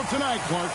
show tonight, Clark.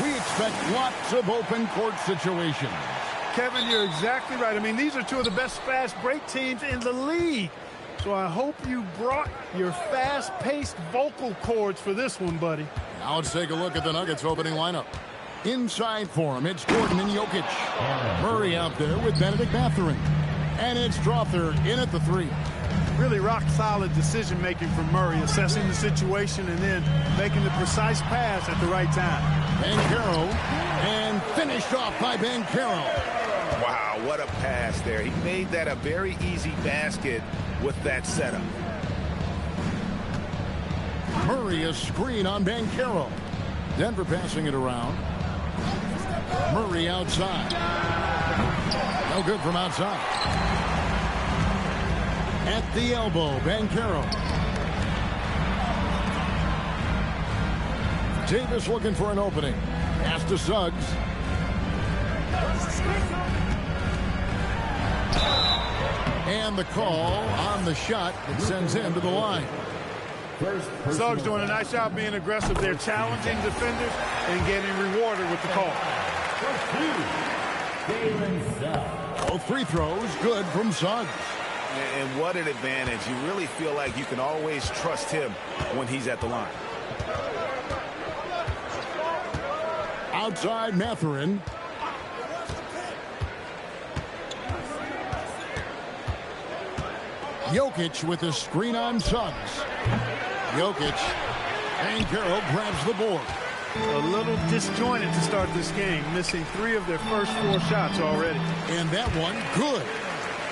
We expect lots of open court situations. Kevin, you're exactly right. I mean, these are two of the best fast break teams in the league. So I hope you brought your fast-paced vocal cords for this one, buddy. Now let's take a look at the Nuggets opening lineup. Inside for him, it's Gordon and Jokic. Murray out there with Benedict Mathurin. And it's Strawther in at the three. Really rock-solid decision-making from Murray, assessing the situation and then making the precise pass at the right time. Banchero, and finished off by Banchero. Wow, what a pass there. He made that a very easy basket with that setup. Murray, a screen on Banchero. Denver passing it around. Murray outside. No good from outside. At the elbow, Banchero. Davis looking for an opening. Pass to Suggs. And the call on the shot that sends him to the line. Suggs doing a nice job being aggressive. They're challenging defenders and getting rewarded with the call. Both free throws good from Suggs. And what an advantage. You really feel like you can always trust him when he's at the line. Outside Mathurin. Jokic with a screen on Suggs. Jokic. Banchero grabs the board. A little disjointed to start this game, missing 3 of their first 4 shots already. And that one, good.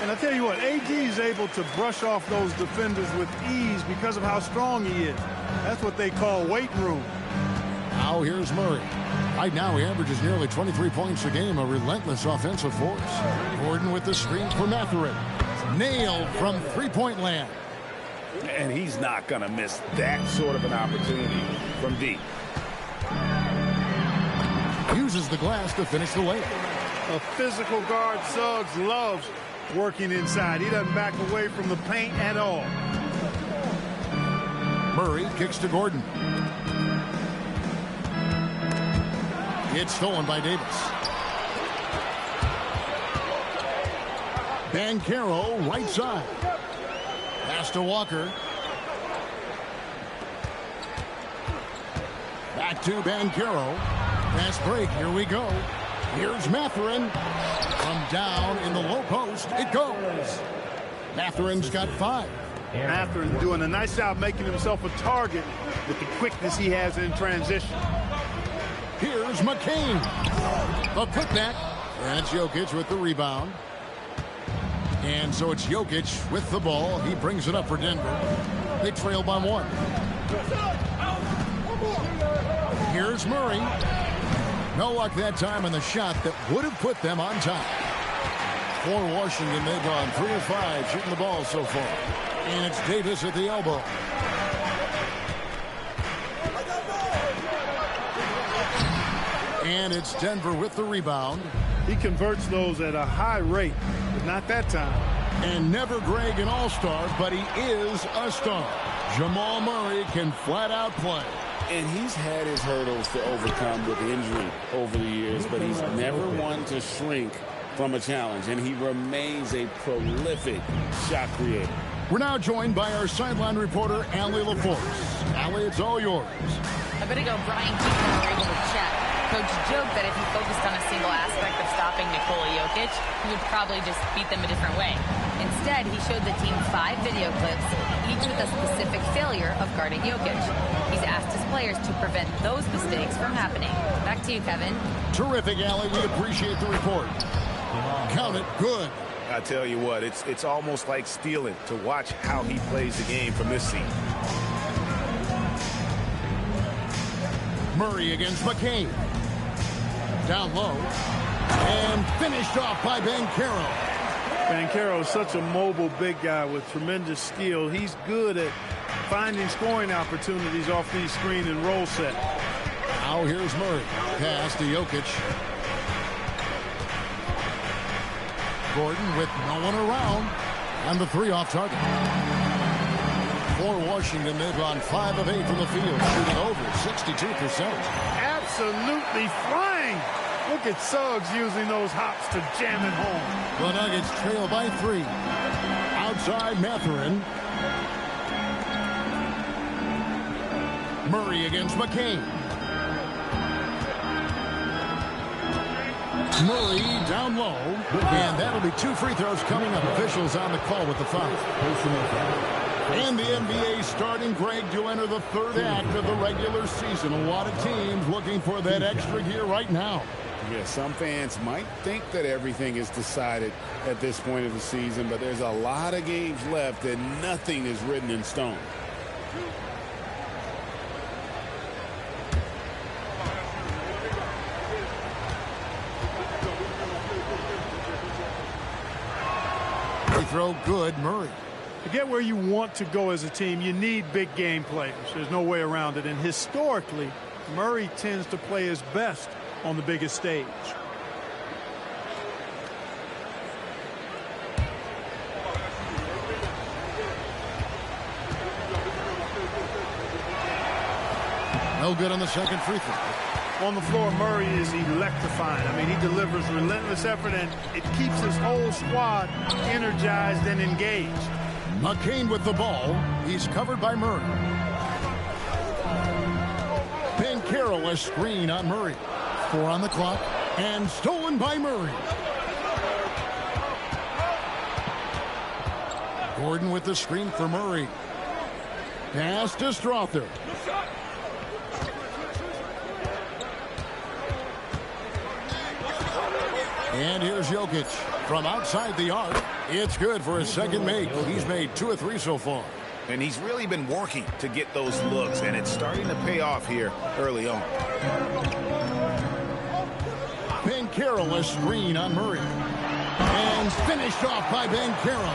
And I tell you what, AD is able to brush off those defenders with ease because of how strong he is. That's what they call weight room. Now here's Murray. Right now he averages nearly 23 points a game, a relentless offensive force. Gordon with the screen for Mathurin. Nailed from three-point land. And he's not going to miss that sort of an opportunity from deep. Uses the glass to finish the layup. A physical guard, Suggs loves working inside. He doesn't back away from the paint at all. Murray kicks to Gordon. It's stolen by Davis. Banchero right side. Pass to Walker. Back to Banchero. Fast break. Here we go. Here's Mathurin. From down in the low post, it goes. Mathurin's got 5. Mathurin doing a nice job making himself a target with the quickness he has in transition. Here's McCain. The putback. And it's Jokic with the rebound. And so it's Jokic with the ball. He brings it up for Denver. They trail by 1. Here's Murray. No luck that time on the shot that would have put them on top. For Washington, they've gone 3 of 5 shooting the ball so far. And it's Davis at the elbow. And it's Denver with the rebound. He converts those at a high rate, but not that time. And never Greg an all-star, but he is a star. Jamal Murray can flat out play. And he's had his hurdles to overcome with injury over the years, but he's never one to shrink from a challenge, and he remains a prolific shot creator. We're now joined by our sideline reporter, Allie LaForce. Allie, it's all yours. A bit ago, Brian Keegan were able to chat. Coach joked that if he focused on a single aspect of stopping Nikola Jokic, he would probably just beat them a different way. Instead, he showed the team 5 video clips, each with a specific failure of guarding Jokic. He's asked his players to prevent those mistakes from happening. Back to you, Kevin. Terrific, Allie. We appreciate the report. Count it. Good. I tell you what, it's almost like stealing to watch how he plays the game from this seat. Murray against McCain. Down low. And finished off by Banchero. Banchero is such a mobile big guy with tremendous skill. He's good at finding scoring opportunities off these screen and roll set. Now here's Murray. Pass to Jokic. Gordon with no one around. And the 3 off target. For Washington, they've gone 5 of 8 from the field, shooting over 62%. Absolutely flying. Look at Suggs using those hops to jam it home. The Nuggets trail by 3. Outside Mathurin. Murray against McCain. Murray down low. And that'll be 2 free throws coming up. Officials on the call with the foul. And the NBA starting, Greg, to enter the 3rd act of the regular season. A lot of teams looking for that extra gear right now. Yeah, some fans might think that everything is decided at this point of the season, but there's a lot of games left and nothing is written in stone. Free throw good, Murray. To get where you want to go as a team, you need big game players. There's no way around it. And historically, Murray tends to play his best on the biggest stage. No good on the second free throw. On the floor, Murray is electrifying. I mean, he delivers relentless effort, and it keeps his whole squad energized and engaged. McCain with the ball. He's covered by Murray. Banchero a screen on Murray. 4 on the clock. And stolen by Murray. Gordon with the screen for Murray. Pass to Strother. And here's Jokic from outside the arc. It's good for his second make. He's made 2 of 3 so far. And he's really been working to get those looks, and it's starting to pay off here early on. Banchero a screen on Murray. And finished off by Banchero.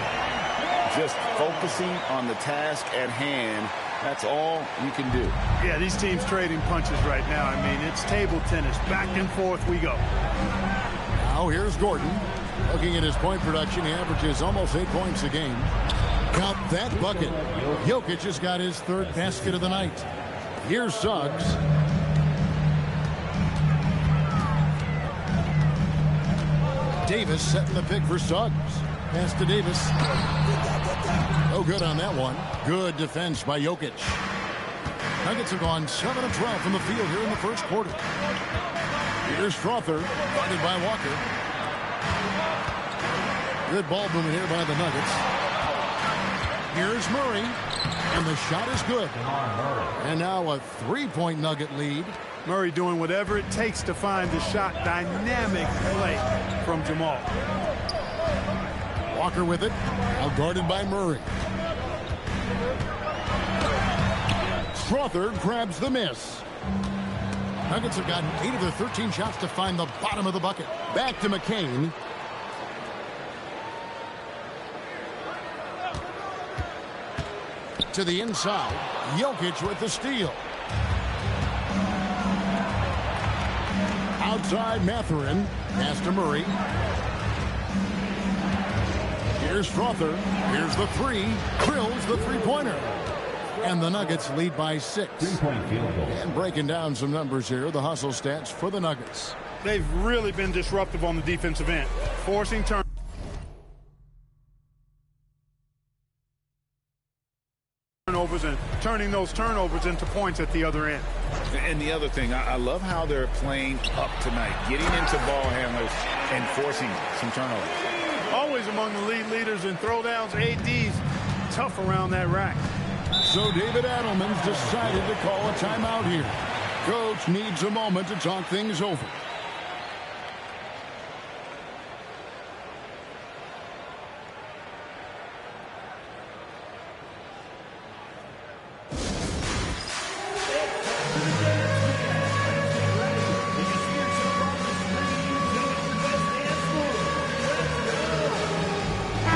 Just focusing on the task at hand. That's all you can do. Yeah, these teams trading punches right now. I mean, it's table tennis. Back and forth we go. Now here's Gordon. Looking at his point production, he averages almost 8 points a game. Count that bucket. Jokic has got his 3rd basket of the night. Here's Suggs. Davis setting the pick for Suggs. Pass to Davis. No good on that one. Good defense by Jokic. Nuggets have gone 7 of 12 from the field here in the first quarter. Here's Strother, guarded by Walker. Good ball movement here by the Nuggets. Here's Murray, and the shot is good. And now a 3-point Nugget lead. Murray doing whatever it takes to find the shot. Dynamic play from Jamal. Walker with it, now guarded by Murray. Strother grabs the miss. Nuggets have gotten 8 of their 13 shots to find the bottom of the bucket. Back to McCain. To the inside. Jokic with the steal. Outside Mathurin. Pass to Murray. Here's Strother. Here's the three. Drills the three-pointer. And the Nuggets lead by 6. And breaking down some numbers here, the hustle stats for the Nuggets. They've really been disruptive on the defensive end, forcing turnovers and turning those turnovers into points at the other end. And the other thing, I love how they're playing up tonight, getting into ball handlers and forcing some turnovers. Always among the lead leaders in throwdowns. AD's tough around that rack. So David Adelman's decided to call a timeout here. Coach needs a moment to talk things over.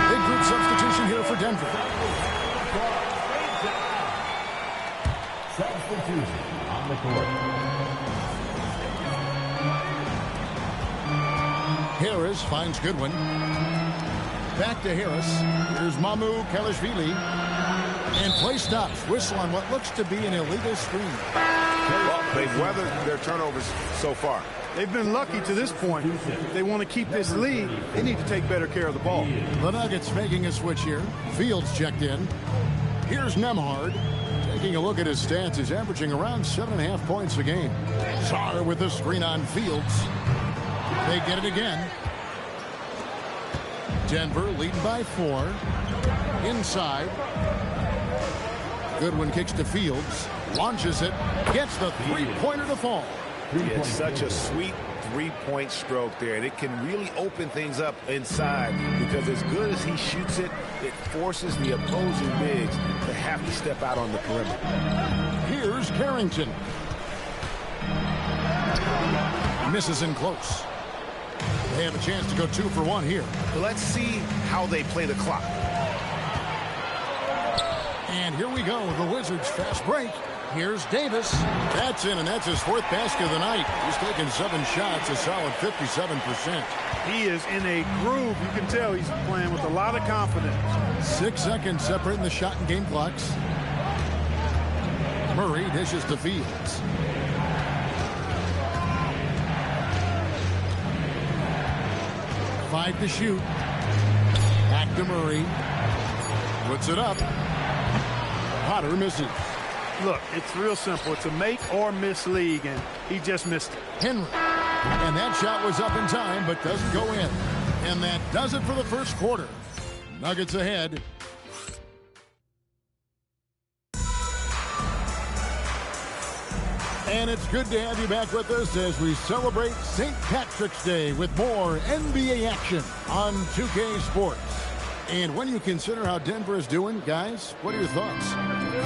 Big group substitution here for Denver. Substitution on the court. Harris finds Goodwin. Back to Harris. Here's Mamu Kalashvili. And play stops. Whistle on what looks to be an illegal screen. Well, they've weathered their turnovers so far. They've been lucky to this point. If they want to keep this lead, they need to take better care of the ball. The Nuggets making a switch here. Fields checked in. Here's Nembhard. Taking a look at his stats, he's averaging around 7.5 points a game. Sarr with the screen on Fields. They get it again. Denver leading by 4. Inside. Goodwin kicks to Fields. Launches it. Gets the three-pointer to fall. It's such a sweet three-point stroke there, and it can really open things up inside because as good as he shoots it, it forces the opposing bigs to have to step out on the perimeter. Here's Carrington. Misses in close. They have a chance to go 2 for 1 here. Let's see how they play the clock. And here we go. The Wizards fast break. Here's Davis. That's in, and that's his 4th basket of the night. He's taken 7 shots, a solid 57%. He is in a groove. You can tell he's playing with a lot of confidence. 6 seconds separating the shot and game clocks. Murray dishes to Fields. Five to shoot. Back to Murray. Puts it up. Potter misses. Look, it's real simple. It's a make or miss league, and he just missed it. Henry. And that shot was up in time, but doesn't go in. And that does it for the first quarter. Nuggets ahead. And it's good to have you back with us as we celebrate St. Patrick's Day with more NBA action on 2K Sports. And when you consider how Denver is doing, guys, what are your thoughts?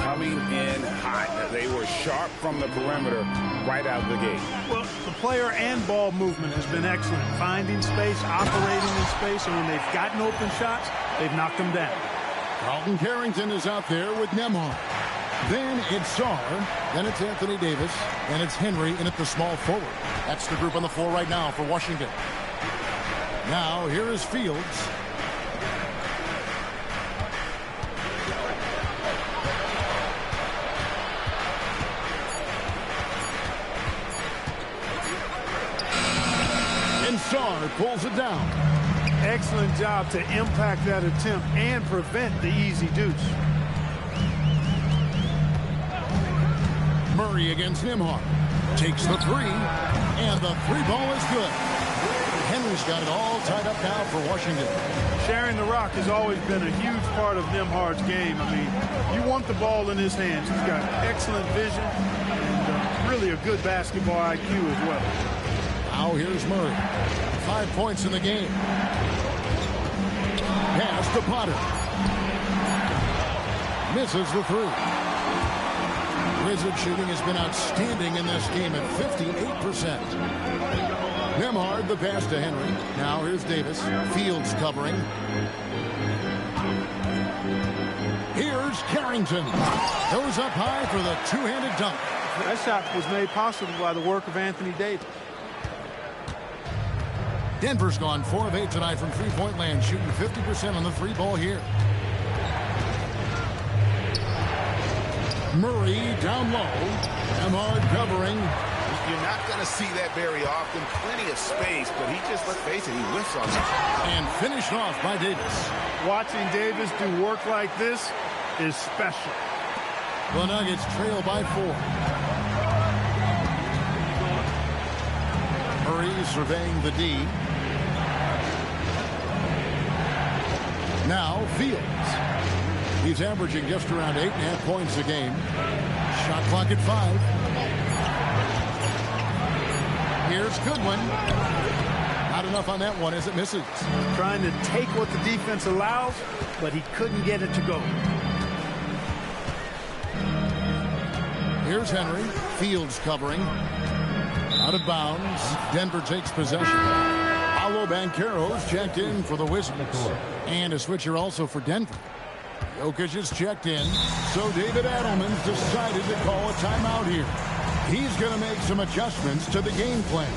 Coming in hot. They were sharp from the perimeter right out of the gate. Well, the player and ball movement has been excellent. Finding space, operating in space, and when they've gotten open shots, they've knocked them down. Carlton Carrington is out there with Nembhard. Then it's Sarr. Then it's Anthony Davis. And it's Henry in at the small forward. That's the group on the floor right now for Washington. Now here is Fields. And Sarr pulls it down. Excellent job to impact that attempt and prevent the easy deuce. Murray against Nembhard. Takes the three. And the three ball is good. Henry's got it all tied up now for Washington. Sharing the rock has always been a huge part of Nembhard's game. I mean, you want the ball in his hands. He's got excellent vision and really a good basketball IQ as well. Now here's Murray. 5 points in the game. Pass to Potter. Misses the three. Wizard shooting has been outstanding in this game at 58%. Nembhard, the pass to Henry. Now here's Davis. Fields covering. Here's Carrington. Goes up high for the two-handed dunk. That shot was made possible by the work of Anthony Davis. Denver's gone 4 of 8 tonight from three-point land, shooting 50% on the three ball here. Murray down low. Nembhard covering. You're not going to see that very often. Plenty of space, but he just, let's face it, he whiffs on it. And finished off by Davis. Watching Davis do work like this is special. The Nuggets trail by 4. Murray surveying the D. Now Fields. He's averaging just around 8.5 points a game. Shot clock at 5. Here's Goodwin. Not enough on that one as it misses. Trying to take what the defense allows, but he couldn't get it to go. Here's Henry. Fields covering. Out of bounds. Denver takes possession. Paolo Banchero's checked in for the Wizards. And a switcher also for Denver. Jokic is checked in. So David Adelman's decided to call a timeout here. He's going to make some adjustments to the game plan.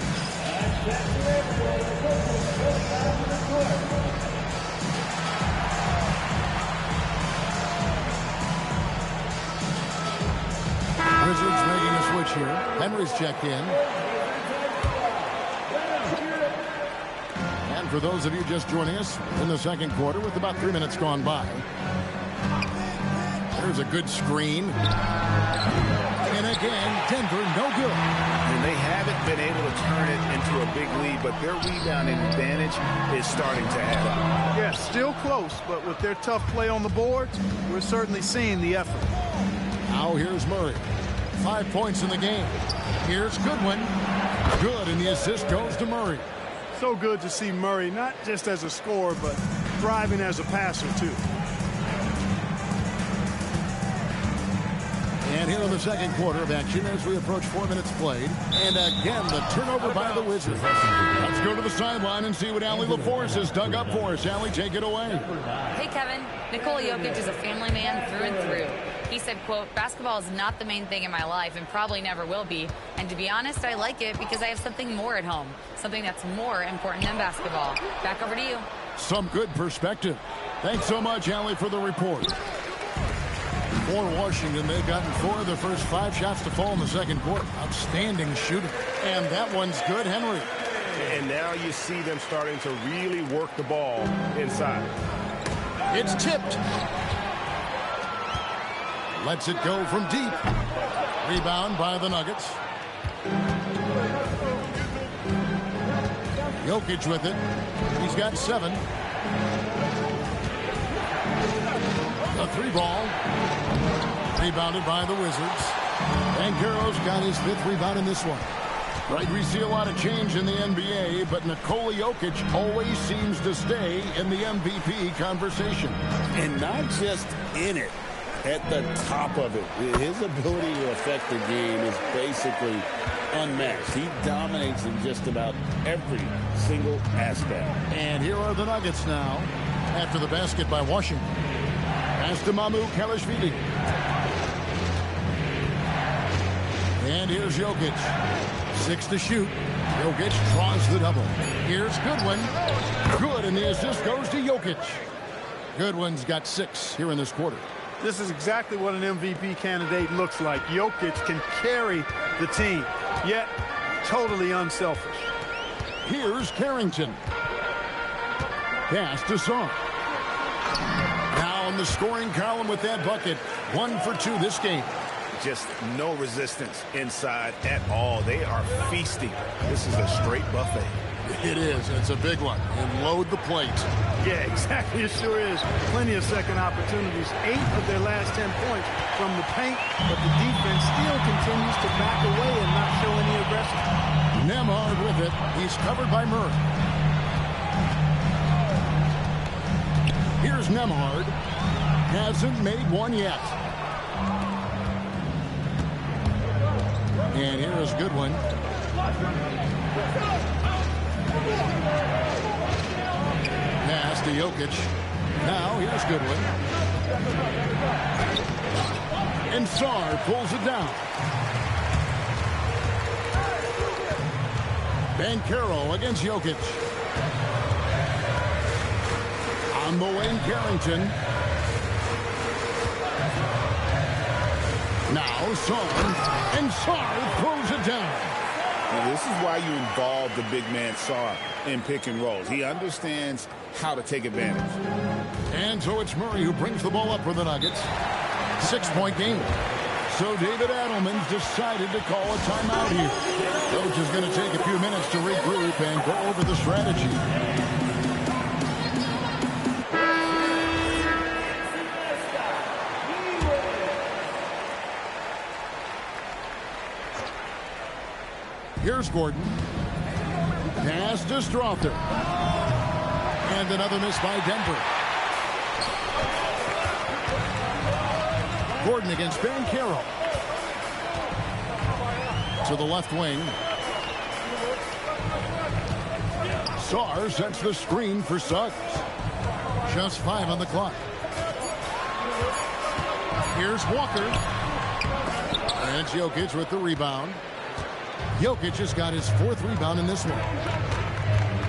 Wizards making a switch here. Henry's checked in. And for those of you just joining us in the second quarter with about 3 minutes gone by. There's a good screen. And again, Denver no good. And they haven't been able to turn it into a big lead, but their rebounding advantage is starting to add up. Yeah, still close, but with their tough play on the board, we're certainly seeing the effort. Now here's Murray. 5 points in the game. Here's Goodwin. Good, and the assist goes to Murray. So good to see Murray, not just as a scorer, but thriving as a passer, too. And here in the second quarter of action as we approach 4 minutes played. And again, the turnover by the Wizards. Let's go to the sideline and see what Allie LaForce has dug up for us. Allie, take it away. Hey, Kevin. Nikola Jokic is a family man through and through. He said, quote, basketball is not the main thing in my life and probably never will be. And to be honest, I like it because I have something more at home. Something that's more important than basketball. Back over to you. Some good perspective. Thanks so much, Allie, for the report. For Washington, they've gotten 4 of their first 5 shots to fall in the second quarter. Outstanding shooting. And that one's good, Henry. And now you see them starting to really work the ball inside. It's tipped. Lets it go from deep. Rebound by the Nuggets. Jokic with it. He's got 7. A 3-ball. Rebounded by the Wizards. Banchero's got his 5th rebound in this one. Right, we see a lot of change in the NBA, but Nikola Jokic always seems to stay in the MVP conversation. And not just in it, at the top of it. His ability to affect the game is basically unmatched. He dominates in just about every single aspect. And here are the Nuggets now after the basket by Washington. Pass to Mamoukelashvili. And here's Jokic. 6 to shoot. Jokic draws the double. Here's Goodwin. Good, and the assist goes to Jokic. Goodwin's got 6 here in this quarter. This is exactly what an MVP candidate looks like. Jokic can carry the team, yet totally unselfish. Here's Carrington. Pass to Song. Now in the scoring column with that bucket. 1 for 2 this game. Just no resistance inside at all. They are feasting. This is a straight buffet. It is. It's a big one. And load the plate. Yeah, exactly. It sure is. Plenty of second opportunities. 8 of their last 10 points from the paint, but the defense still continues to back away and not show any aggression. Nembhard with it. He's covered by Murray. Here's Nembhard. Hasn't made one yet. And here is Goodwin. Pass to Jokic. Now here's Goodwin. And Sarr pulls it down. Banchero against Jokic. On the wing, Carrington. Now Sarr. And Sarr throws it down. Now, this is why you involve the big man Sarr in pick and rolls. He understands how to take advantage. And so it's Murray who brings the ball up for the Nuggets. 6-point game. So David Adelman's decided to call a timeout here. Coach is going to take a few minutes to regroup and go over the strategy. Here's Gordon. Pass to Strother. And another miss by Denver. Gordon against Banchero. To the left wing. Sarr sets the screen for Suggs. Just 5 on the clock. Here's Walker. And it's Jokic with the rebound. Jokic has got his 4th rebound in this one.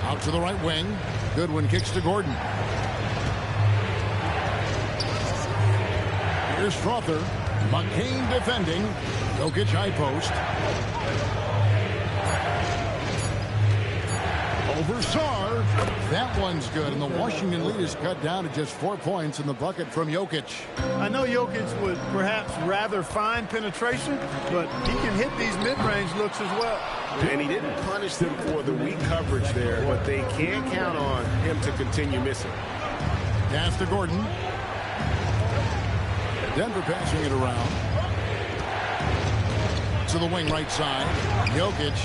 Out to the right wing. Goodwin kicks to Gordon. Here's Strother. McCain defending. Jokic high post. Over Sarr. That one's good. And the Washington lead is cut down to just 4 points in the bucket from Jokic. I know Jokic would perhaps rather find penetration, but he can hit these mid-range looks as well. And he didn't punish them for the weak coverage there, but they can't count on him to continue missing. Pass to Gordon. Denver passing it around. To the wing right side. Jokic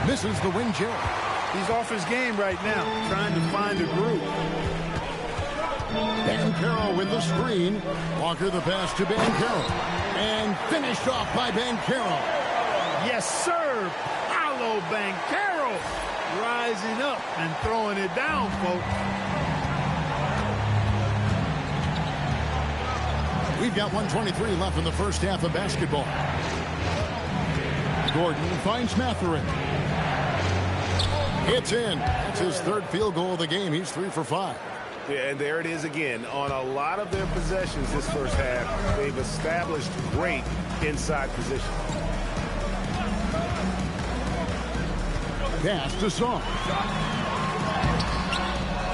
misses the wing chair. He's off his game right now, trying to find a groove. Banchero with the screen. Walker the pass to Banchero. And finished off by Banchero. Yes, sir. Paolo Banchero rising up and throwing it down, folks. We've got 1:23 left in the first half of basketball. Gordon finds Mathurin. It's in. That's his 3rd field goal of the game. He's 3 for 5. Yeah, and there it is again. On a lot of their possessions this first half, they've established great inside position. Pass to Sarr.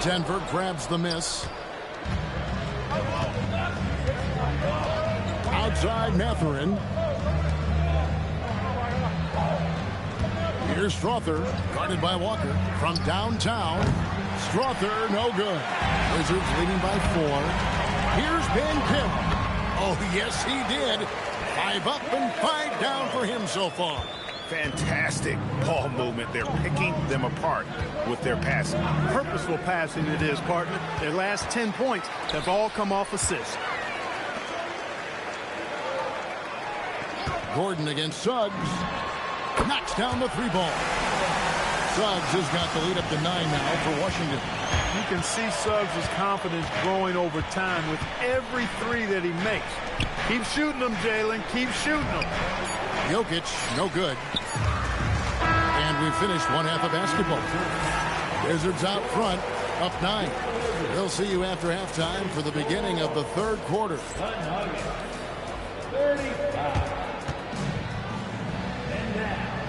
Denver grabs the miss. Outside Mathurin. Here's Strother, guarded by Walker. From downtown, Strother, no good. Wizards leading by 4. Here's Banchero. Oh, yes, he did. 5 up and 5 down for him so far. Fantastic ball movement. They're picking them apart with their passing. Purposeful passing it is, partner. Their last 10 points have all come off assists. Gordon against Suggs. Knocks down the 3-ball. Suggs has got the lead up to 9 now for Washington. You can see Suggs' confidence growing over time with every 3 that he makes. Keep shooting them, Jalen. Keep shooting them. Jokic, no good. And we finished 1 half of basketball. Wizards out front, up 9. We'll see you after halftime for the beginning of the 3rd quarter. 35.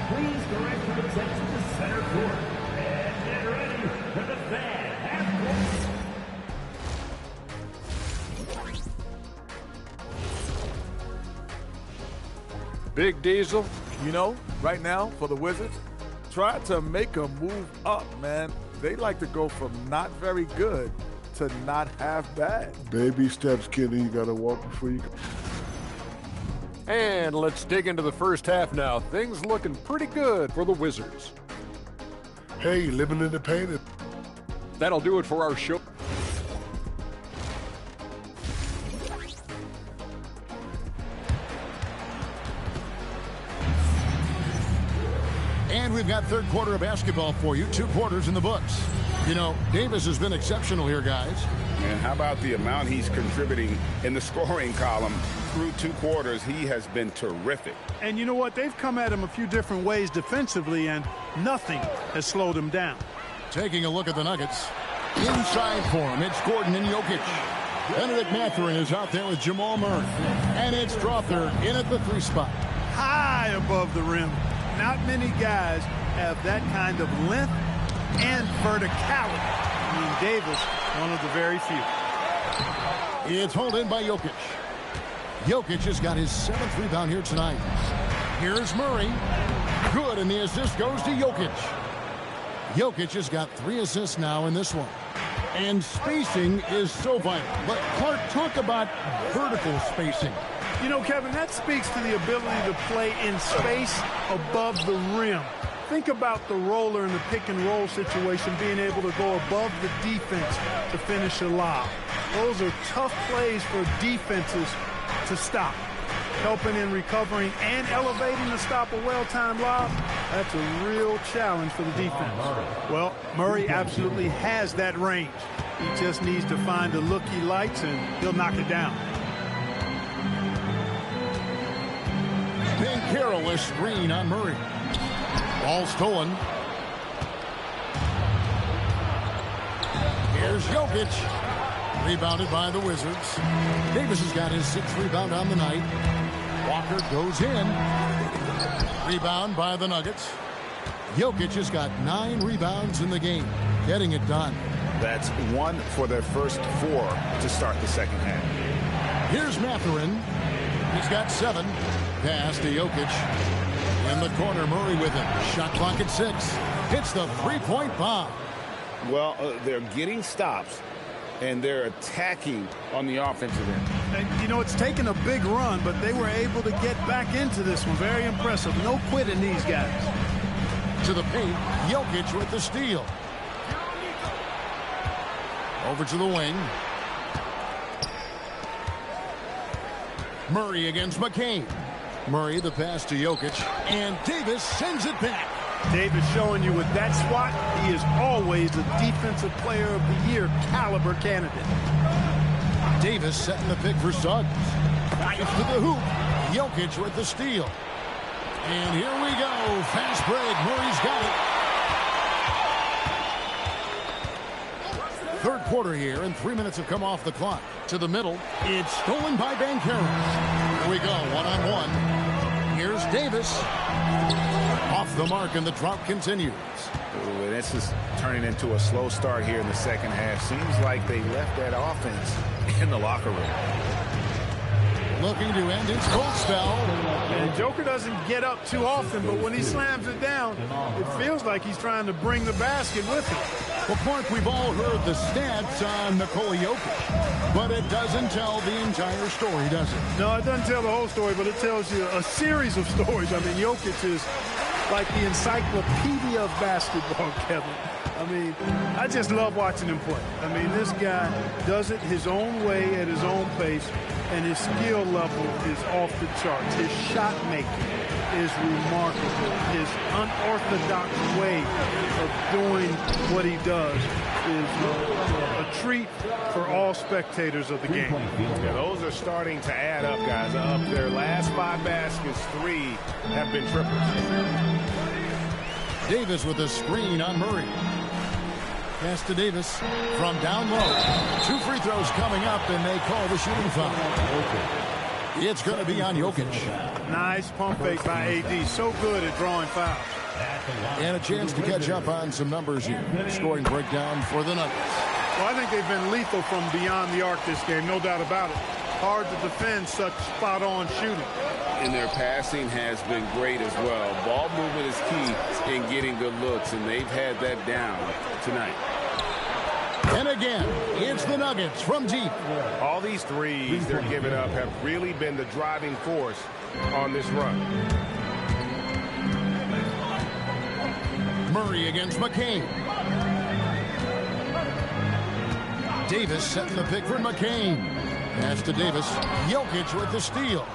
Please direct your attention to center court and get ready for the fan half court. Big Diesel, you know, right now for the Wizards, try to make them move up, man. They like to go from not very good to not half bad. Baby steps, kid, and you got to walk before you go. And let's dig into the first half now. Things looking pretty good for the Wizards. Hey, living in the paint. That'll do it for our show. And we've got third quarter of basketball for you. 2 quarters in the books. You know, Davis has been exceptional here, guys. And how about the amount he's contributing in the scoring column through 2 quarters? He has been terrific. And you know what? They've come at him a few different ways defensively, and nothing has slowed him down. Taking a look at the Nuggets. Inside for him, it's Gordon and Jokic. Benedict Mathurin is out there with Jamal Murray. And it's Strawther in at the 3 spot. High above the rim. Not many guys have that kind of length and verticality. I mean, Davis, one of the very few. It's hauled in by Jokic. Jokic has got his 7th rebound here tonight. Here's Murray. Good, and the assist goes to Jokic. Jokic has got 3 assists now in this one. And spacing is so vital. But Clark, talk about vertical spacing. You know, Kevin, that speaks to the ability to play in space above the rim. Think about the roller in the pick and roll situation, being able to go above the defense to finish a lob. Those are tough plays for defenses to stop. Helping in recovering and elevating to stop a well-timed lob, that's a real challenge for the defense. Well, Murray absolutely has that range. He just needs to find the look he likes, and he'll knock it down. Banchero, a screen on Murray. Ball stolen. Here's Jokic. Rebounded by the Wizards. Davis has got his 6th rebound on the night. Walker goes in. Rebound by the Nuggets. Jokic has got 9 rebounds in the game. Getting it done. That's 1 for their first 4 to start the second half. Here's Mathurin. He's got 7. Pass to Jokic. In the corner, Murray with him. Shot clock at 6. Hits the 3-point bomb. Well, they're getting stops, and they're attacking on the offensive end. And, you know, it's taken a big run, but they were able to get back into this one. Very impressive. No quitting these guys. To the paint, Jokic with the steal. Over to the wing. Murray against McCain. Murray, the pass to Jokic, and Davis sends it back. Davis showing you with that swat, he is always a Defensive Player of the Year caliber candidate. Davis setting the pick for Suggs. Drives to the hoop. Jokic with the steal. And here we go. Fast break. Murray's got it. Third quarter here, and 3 minutes have come off the clock. To the middle. It's stolen by Banchero. Here we go. One-on-one. Here's Davis. Off the mark, and the drought continues. Ooh, and this is turning into a slow start here in the second half. Seems like they left that offense in the locker room. Looking to end his cold spell. And Joker doesn't get up too often, but when he slams it down, it feels like he's trying to bring the basket with him. Well, Clark, we've all heard the stats on Nikola Jokic, but it doesn't tell the entire story, does it? No, it doesn't tell the whole story, but it tells you a series of stories. I mean, Jokic is like the encyclopedia of basketball, Kevin. I mean, I just love watching him play. I mean, this guy does it his own way at his own pace, and his skill level is off the charts. His shot making is remarkable. His unorthodox way of doing what he does is a treat for all spectators of the game. Yeah, those are starting to add up, guys. Up their last 5 baskets, 3 have been triples. Davis with a screen on Murray. Pass to Davis from down low. 2 free throws coming up, and they call the shooting foul. It's going to be on Jokic. Nice pump fake by AD. So good at drawing fouls. And a chance to catch up on some numbers here. Scoring breakdown for the Nuggets. Well, I think they've been lethal from beyond the arc this game, no doubt about it. Hard to defend such spot-on shooting. And their passing has been great as well. Ball movement is key in getting good looks, and they've had that down tonight. And again, it's the Nuggets from deep. All these threes they're giving up have really been the driving force on this run. Murray against McCain. Davis setting the pick for McCain. Pass to Davis. Jokic with the steal.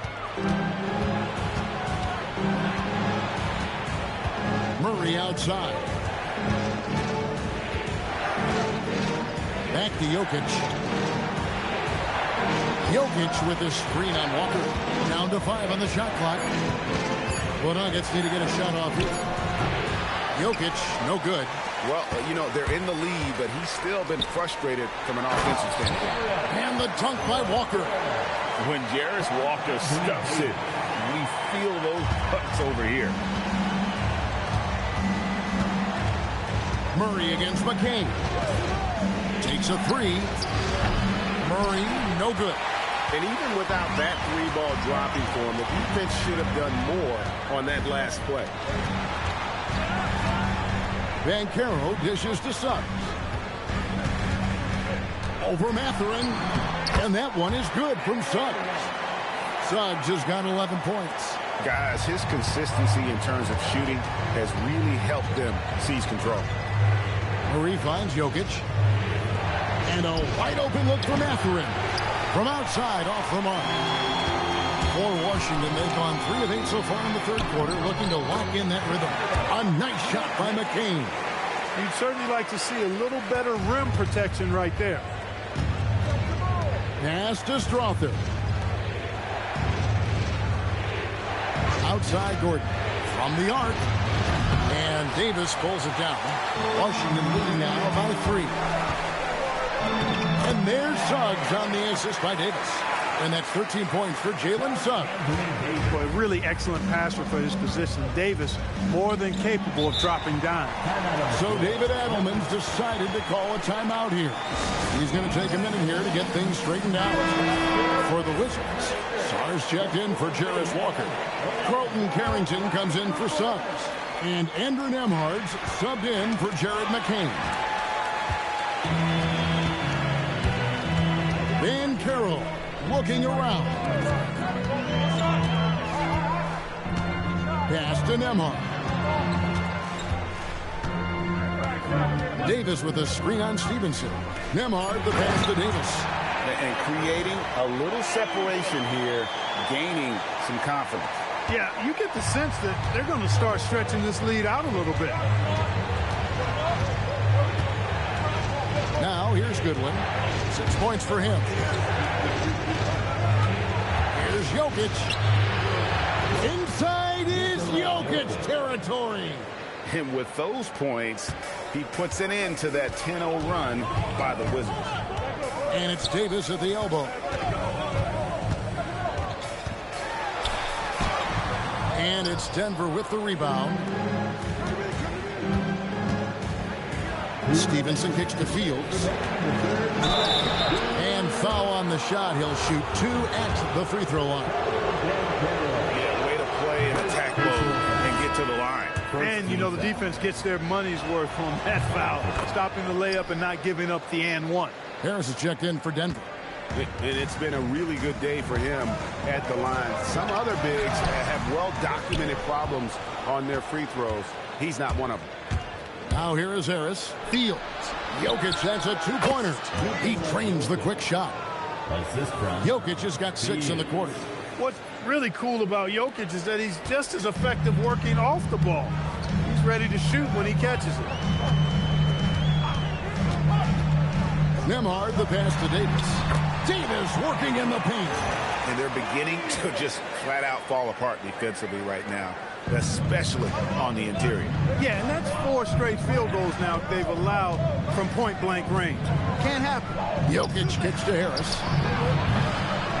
Murray Murray outside. Back to Jokic. Jokic with his screen on Walker. Down to 5 on the shot clock. The Nuggets need to get a shot off here. Jokic, no good. Well, you know, they're in the lead, but he's still been frustrated from an offensive standpoint. And the dunk by Walker. When Jarris Walker stuffs it, we feel those cuts over here. Murray against McCain. Takes a 3. Murray, no good. And even without that 3-ball dropping for him, the defense should have done more on that last play. Banchero dishes to Suggs. Over Mathurin. And that one is good from Suggs. Suggs has got 11 points. Guys, his consistency in terms of shooting has really helped them seize control. Murray finds Jokic. And a wide open look for Mathurin. From outside, off the mark. For Washington, they've gone 3 of 8 so far in the third quarter, looking to lock in that rhythm. A nice shot by McCain. You'd certainly like to see a little better rim protection right there. Pass to Strother. Outside Gordon. From the arc. And Davis pulls it down. Washington leading now by 3. And there's Suggs on the assist by Davis. And that's 13 points for Jalen Suggs. Boy, a really excellent passer for his position. Davis more than capable of dropping down. So David Adelman's decided to call a timeout here. He's going to take a minute here to get things straightened out. For the Wizards, Sars checked in for Jarris Walker. Carlton Carrington comes in for Suggs. And Andrew Nembhard's subbed in for Jared McCain. Banchero looking around. Pass to Nembhard. Davis with a screen on Stevenson. Nembhard the pass to Davis. And creating a little separation here, gaining some confidence. Yeah, you get the sense that they're going to start stretching this lead out a little bit. Now, here's Goodwin. 6 points for him. Here's Jokic. Inside is Jokic territory. And with those points, he puts an end to that 10-0 run by the Wizards. And it's Davis at the elbow. And it's Denver with the rebound. Stevenson kicks to Fields. And foul on the shot. He'll shoot 2 at the free throw line. Yeah, way to play in attack mode and get to the line. And, you know, the defense gets their money's worth on that foul. Stopping the layup and not giving up the and one. Harris has checked in for Denver. And it's been a really good day for him at the line. Some other bigs have well-documented problems on their free throws. He's not one of them. Now here is Harris. Fields. Jokic has a 2-pointer. He trains the quick shot. Jokic has got 6 in the quarter. What's really cool about Jokic is that he's just as effective working off the ball. He's ready to shoot when he catches it. Nembhard the pass to Davis. Davis working in the paint. And they're beginning to just flat out fall apart defensively right now, especially on the interior. Yeah, and that's 4 straight field goals now they've allowed from point-blank range. Can't happen. Jokic kicks to Harris.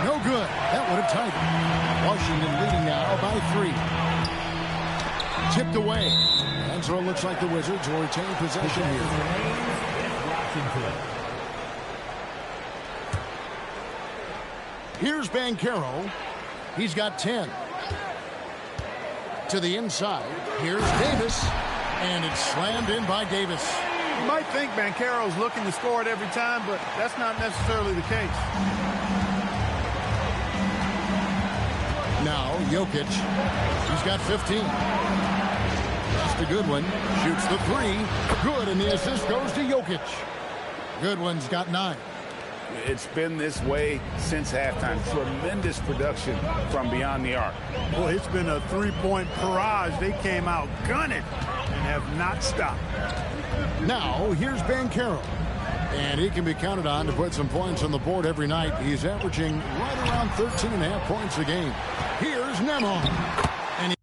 No good. That would have tied it. Washington leading now by 3. Tipped away. And so it looks like the Wizards will retain possession here. Here's Banchero. He's got 10. To the inside. Here's Davis. And it's slammed in by Davis. You might think Banchero's looking to score it every time, but that's not necessarily the case. Now, Jokic. He's got 15. That's to Goodwin. Shoots the 3. Good, and the assist goes to Jokic. Goodwin's got 9. It's been this way since halftime. Tremendous production from beyond the arc. Boy, it's been a 3-point barrage. They came out gunning. have not stopped. Now, here's Banchero. And he can be counted on to put some points on the board every night. He's averaging right around 13.5 points a game. Here's Nembhard. And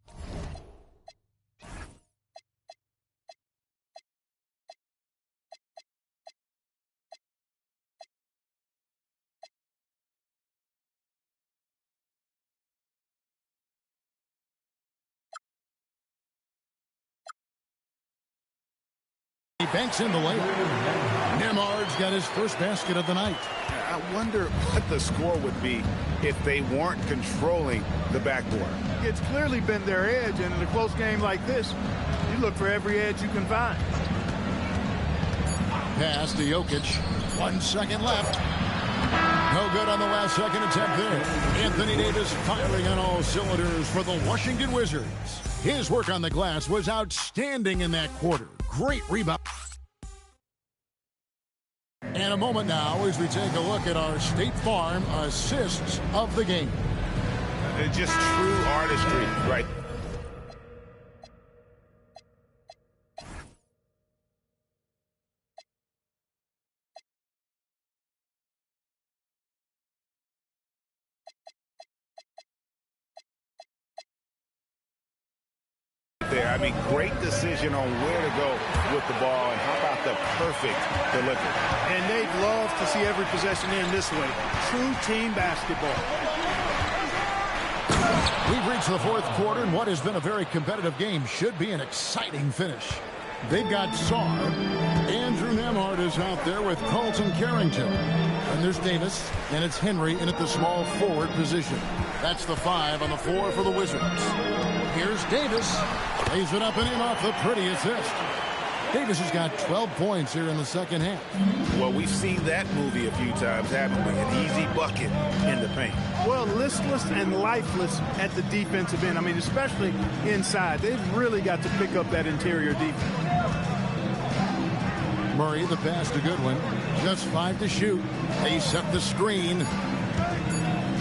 he banks in the layup. Nembhard's got his first basket of the night. I wonder what the score would be if they weren't controlling the backboard. It's clearly been their edge, and in a close game like this, you look for every edge you can find. Pass to Jokic. 1 second left. No good on the last second attempt there. Anthony Davis firing on all cylinders for the Washington Wizards. His work on the glass was outstanding in that quarter. Great rebound. And a moment now as we take a look at our State Farm assists of the game. It's just true artistry, right? There, I mean, great decision on where to go with the ball, and how about the perfect delivery. And they'd love to see every possession end this way. True team basketball. We've reached the fourth quarter, and what has been a very competitive game should be an exciting finish. They've got Sarr. Andrew Nembhard is out there with Colton Carrington. And there's Davis, and it's Henry in at the small forward position. That's the 5 on the floor for the Wizards. Here's Davis. Lays it up and in off the pretty assist. Davis has got 12 points here in the second half. Well, we've seen that movie a few times, haven't we? An easy bucket in the paint. Well, listless and lifeless at the defensive end. I mean, especially inside. They've really got to pick up that interior defense. Murray, the pass to Goodwin. Just 5 to shoot. They set the screen.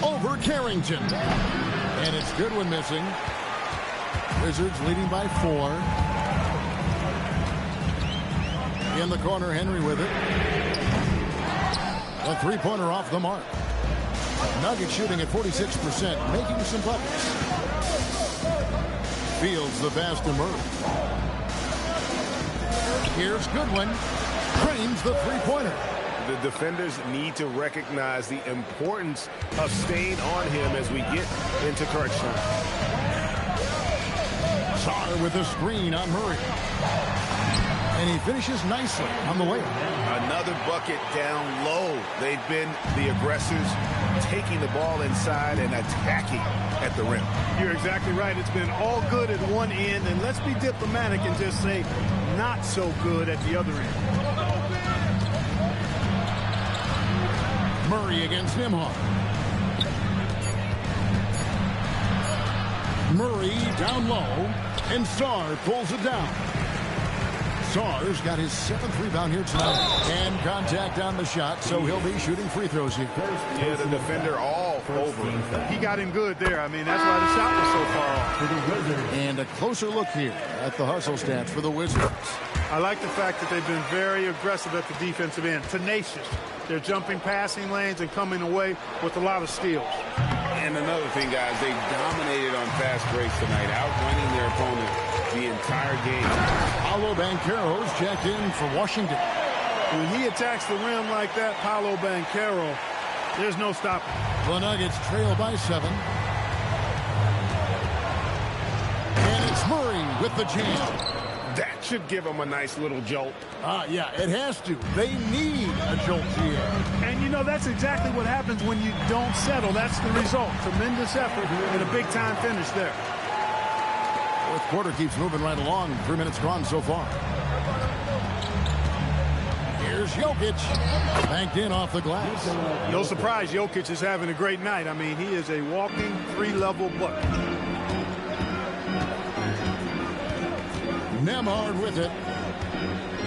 Over Carrington. And it's Goodwin missing. Wizards leading by 4. In the corner, Henry with it. A three-pointer off the mark. Nuggets shooting at 46%, making some buckets. Fields the pass to Murray. Here's Goodwin. Drains the three-pointer. The defenders need to recognize the importance of staying on him as we get into crunch time. Sarr with a screen on Murray. And he finishes nicely on the way. Another bucket down low. They've been the aggressors, taking the ball inside and attacking at the rim. You're exactly right. It's been all good at one end, and let's be diplomatic and just say not so good at the other end. Murray against Nembhard. Murray down low, and Sarr pulls it down. Sarr's got his 7th rebound here tonight. And contact on the shot, so he'll be shooting free throws here. Yeah, the defender all over him. He got him good there. I mean, that's why the shot was so far off. And a closer look here at the hustle stats for the Wizards. I like the fact that they've been very aggressive at the defensive end. Tenacious. They're jumping passing lanes and coming away with a lot of steals. And another thing, guys, they dominated on fast breaks tonight, outrunning their opponent the entire game. Paolo Banchero's checked in for Washington. When he attacks the rim like that, Paolo Banchero, there's no stopping. The Nuggets trail by 7. And it's Murray with the jam. That should give them a nice little jolt. Yeah, it has to. They need a jolt here. And, you know, that's exactly what happens when you don't settle. That's the result. Tremendous effort and a big-time finish there. Fourth quarter keeps moving right along. 3 minutes gone so far. Here's Jokic. Banked in off the glass. No surprise Jokic is having a great night. I mean, he is a walking 3-level bucket. Nembhard with it.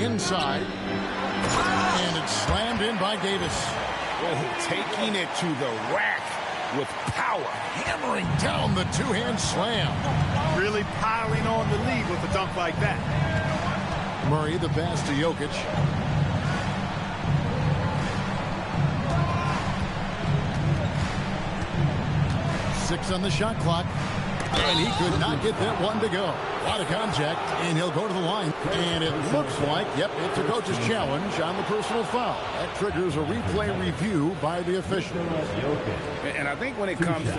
Inside. And it's slammed in by Davis. Oh, taking it to the rack. with power. Hammering down the two-hand slam. Really piling on the lead with a dunk like that. Murray, the pass to Jokic. Six on the shot clock. And he could not get that one to go. Out of contact, and he'll go to the line. And it looks like, yep, it's a coach's challenge on the personal foul. That triggers a replay review by the official. And I think when it comes to...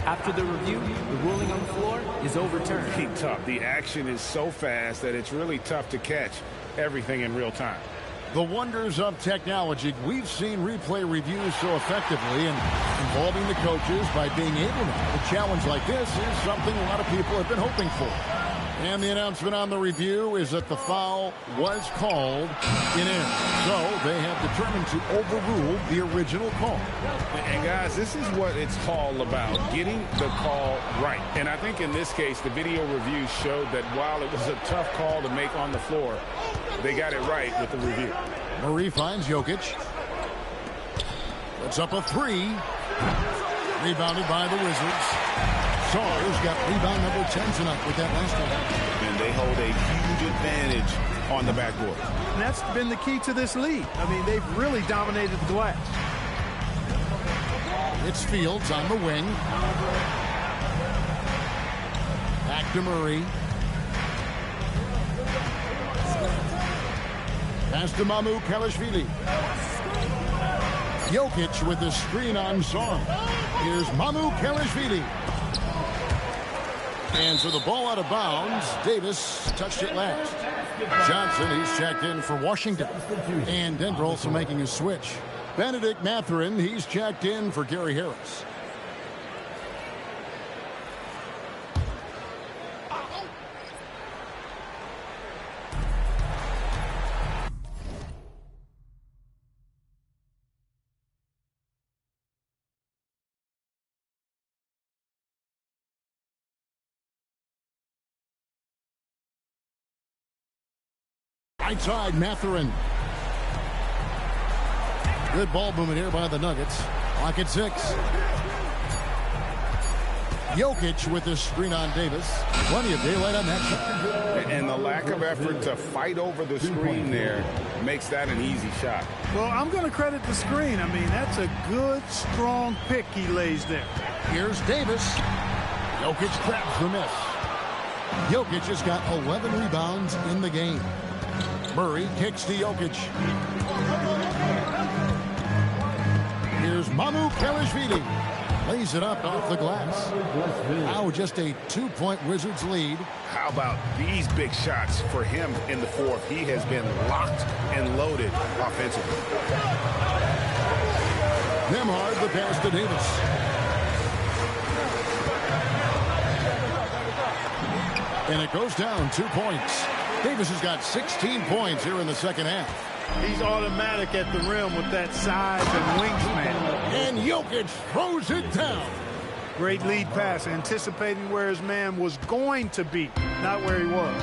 After the review, the ruling on the floor is overturned. Tough. The action is so fast that it's really tough to catch everything in real time. The wonders of technology. We've seen replay reviews so effectively, and involving the coaches by being able to have a challenge like this is something a lot of people have been hoping for. And the announcement on the review is that the foul was called in. So they have determined to overrule the original call. And guys, this is what it's all about, getting the call right. And I think in this case, the video review showed that while it was a tough call to make on the floor, they got it right with the review. Murray finds Jokic. Puts up a three. Rebounded by the Wizards. Sars got rebound number 10 tonight with that last one. And they hold a huge advantage on the backboard. And that's been the key to this lead. I mean, they've really dominated the glass. It's Fields on the wing. Back to Murray. Pass to Mamukelashvili. Jokic with the screen on Song. Here's Mamukelashvili. And so the ball out of bounds. Davis touched it last. Johnson, he's checked in for Washington. And Denver also making a switch. Benedict Mathurin, he's checked in for Gary Harris. Right side, Mathurin. Good ball movement here by the Nuggets. Clock at 6. Jokic with the screen on Davis. Plenty of daylight on that shot. And the lack of effort to fight over the screen there makes that an easy shot. Well, I'm going to credit the screen. I mean, that's a good, strong pick he lays there. Here's Davis. Jokic grabs the miss. Jokic has got 11 rebounds in the game. Murray kicks to Jokic. Here's Mamukelashvili. Lays it up off the glass. Now just a 2-point Wizards lead. How about these big shots for him in the fourth? He has been locked and loaded offensively. Nembhard the pass to Davis. And it goes down 2 points. Davis has got 16 points here in the second half. He's automatic at the rim with that size and wingspan. And Jokic throws it down. Great lead pass, anticipating where his man was going to be, not where he was.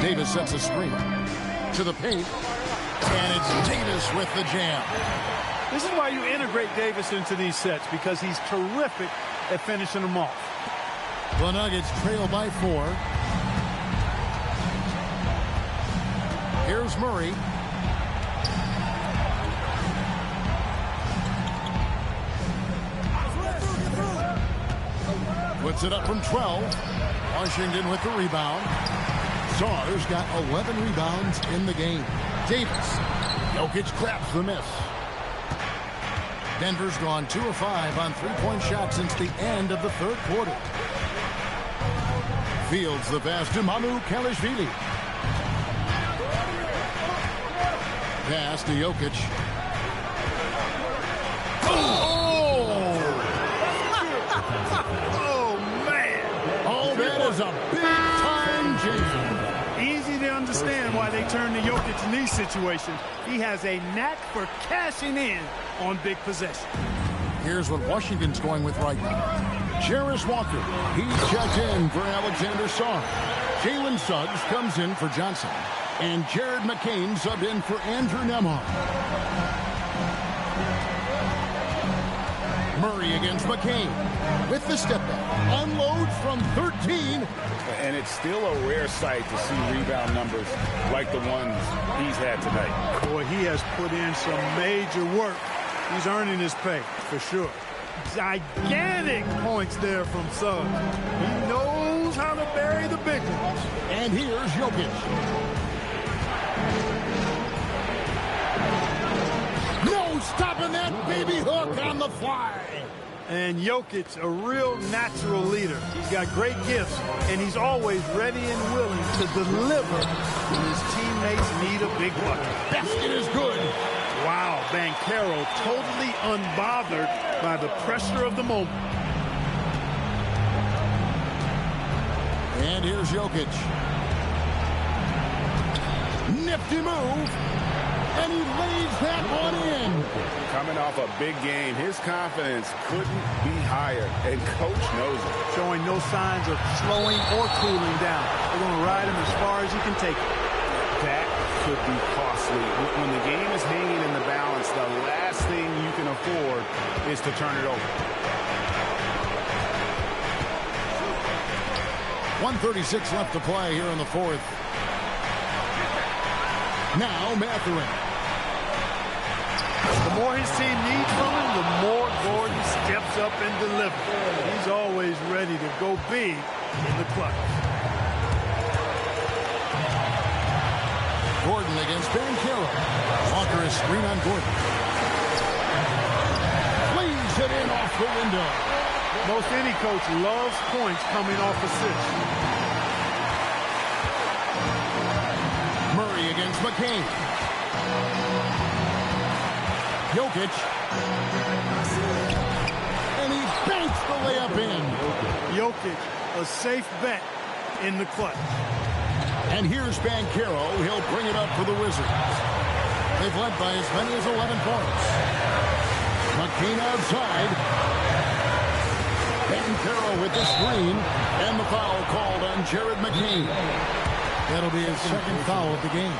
Davis sets a screen to the paint. And it's Davis with the jam. This is why you integrate Davis into these sets, because he's terrific at finishing them off. The Nuggets trail by 4. Here's Murray. Puts it up from 12. Washington with the rebound. Sars got 11 rebounds in the game. Davis. Jokic grabs the miss. Denver's gone 2 of 5 on three-point shots since the end of the third quarter. Fields the pass to Mamukelashvili. Pass to Jokic. Oh! Oh, man. Oh, that is a big-time Jason. Easy to understand why they turn to Jokic in these situations. He has a knack for cashing in on big possessions. Here's what Washington's going with right now. Jarace Walker, he's checked in for Alexander Song. Jalen Suggs comes in for Johnson. And Jared McCain subbed in for Andrew Nembhard. Murray against McCain. With the step back. Unloads from 13. And it's still a rare sight to see rebound numbers like the ones he's had tonight. Boy, he has put in some major work. He's earning his pay, for sure. Gigantic points there from Suggs. He knows how to bury the big ones. And here's Jokic. No stopping that baby hook on the fly. And Jokic, a real natural leader. He's got great gifts, and he's always ready and willing to deliver when his teammates need a big bucket. Basket is good. Wow, Banchero totally unbothered by the pressure of the moment. And here's Jokic. Nifty move. And he lays that one in. Coming off a big game, his confidence couldn't be higher, and coach knows it. Showing no signs of slowing or cooling down. They're going to ride him as far as he can take it. That could be costly. When the game is hanging in the balance, the last thing you can afford is to turn it over. 1:36 left to play here in the fourth. Now Mathurin. The more his team needs from him, the more Gordon steps up and delivers. He's always ready to go big in the clutch. Gordon against Banchero. Walker is screen on Gordon. Flings it in off the window. Most any coach loves points coming off assists. Murray against McCain. Jokic. And he banks the layup in. Jokic, a safe bet in the clutch. And here's Banchero. He'll bring it up for the Wizards. They've led by as many as 11 points. McCain outside. Banchero with the screen. And the foul called on Jared McCain. That'll be his second foul of the game.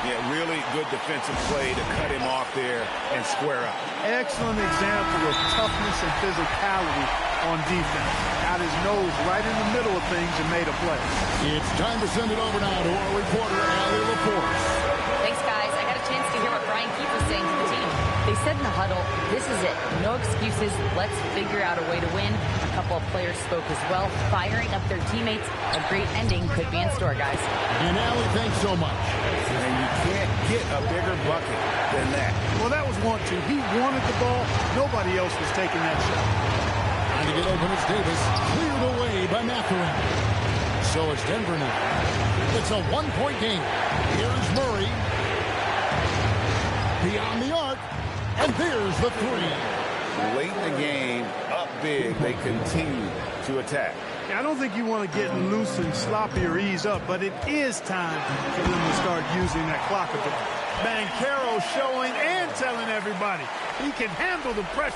Yeah, really good defensive play to cut him off there and square up. Excellent example of toughness and physicality on defense. Got his nose right in the middle of things and made a play. It's time to send it over now to our reporter, Allie LaForce. Thanks, guys. I got a chance to hear what Brian Keefe was saying to the team. They said in the huddle, this is it. No excuses. Let's figure out a way to win. A couple of players spoke as well, firing up their teammates. A great ending could be in store, guys. And Allie, thanks so much. And you can't get a bigger bucket than that. Well, that was 1-2. He wanted the ball. Nobody else was taking that shot. Trying to get open, it's Davis. Cleared away by Mathurin. So it's Denver now. It's a one-point game. Here's Murray. Beyond the arc. And there's the three. Late in the game, up big, they continue to attack. I don't think you want to get loose and sloppy or ease up, but it is time for them to start using that clock a bit. Banchero showing and telling everybody he can handle the pressure.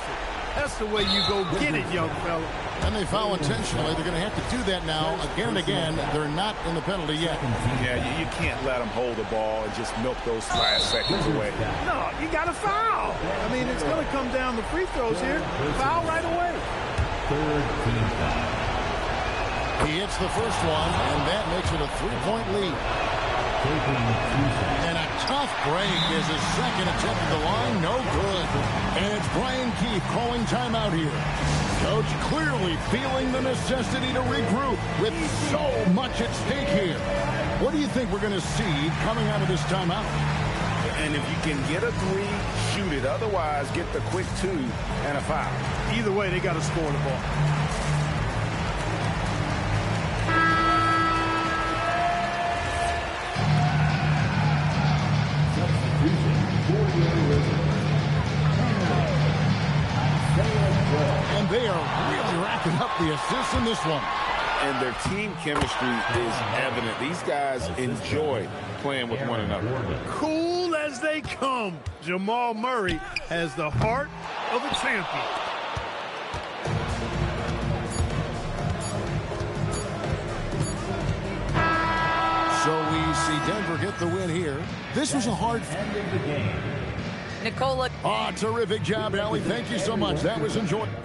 That's the way you go get it, young fella. And they foul intentionally. They're going to have to do that now again and again. They're not in the penalty yet. Yeah, you can't let them hold the ball and just milk those last seconds away. No, you got to foul. I mean, it's going to come down to free throws here. Foul right away. Third team foul. He hits the first one, and that makes it a three-point lead. And a tough break is his second attempt at the line. No good. And it's Brian Keefe calling timeout here. Coach clearly feeling the necessity to regroup with so much at stake here. What do you think we're going to see coming out of this timeout? And if you can get a three, shoot it. Otherwise, get the quick two and a foul. Either way, they got to score the ball. And they are really racking up the assists in this one. And their team chemistry is evident. These guys enjoy playing with one another. Cool as they come. Jamal Murray has the heart of a champion. So we see Denver get the win here. This was a hard end of the game. Nikola. terrific job, Allie. Thank you so much. That was enjoyable.